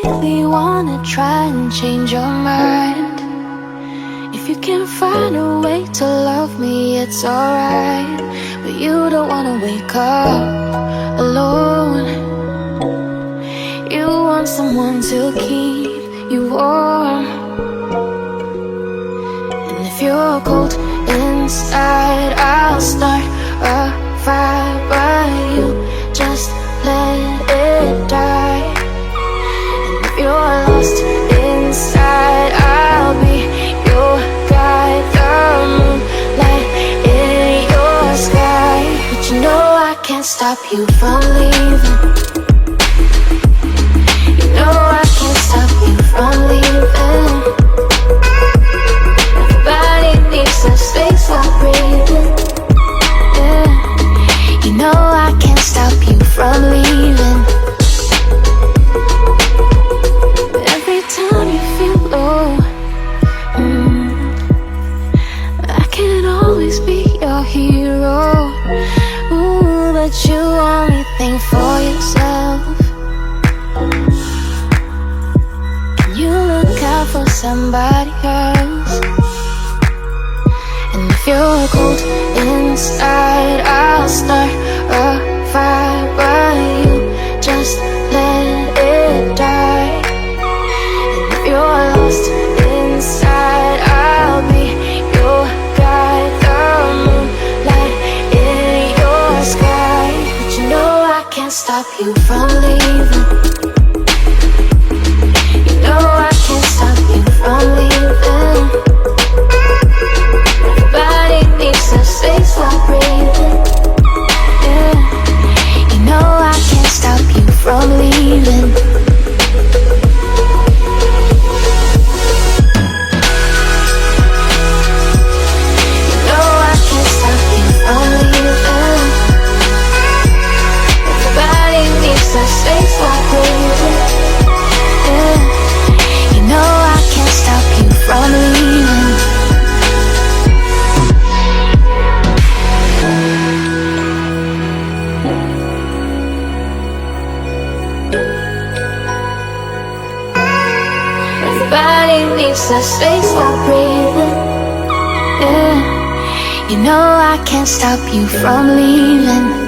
really wanna try and change your mind. If you can't find a way to love me, it's alright. But you don't wanna wake up alone. You want someone to keep you warm. And if you're cold inside, I'll start a fire, but you just let it die. And if you're lost inside, I'll be your guide. The moonlight in your sky. But you know I can't stop you from leaving. You know I can't stop you from leaving. Everybody needs a space while breathing. Yeah. You know I can't stop you from leaving. Every time you feel low, I can't always be your hero. Ooh, but you only think for yourself. Can you look out for somebody else? And if you're cold inside, I'll start a fire, but you just let it die. And if you're lost inside, I'll be your guide. The moonlight in your sky. But you know I can't stop you from leaving. You know I can't stop you from leaving. Everybody needs a space while breathing. Yeah. You know I can't stop you from leaving. You know I can't stop you from leaving. Everybody needs a space while breathing. Yeah. You know I can't stop you from leaving. Everybody needs a space while breathing. Yeah. You know I can't stop you from leaving.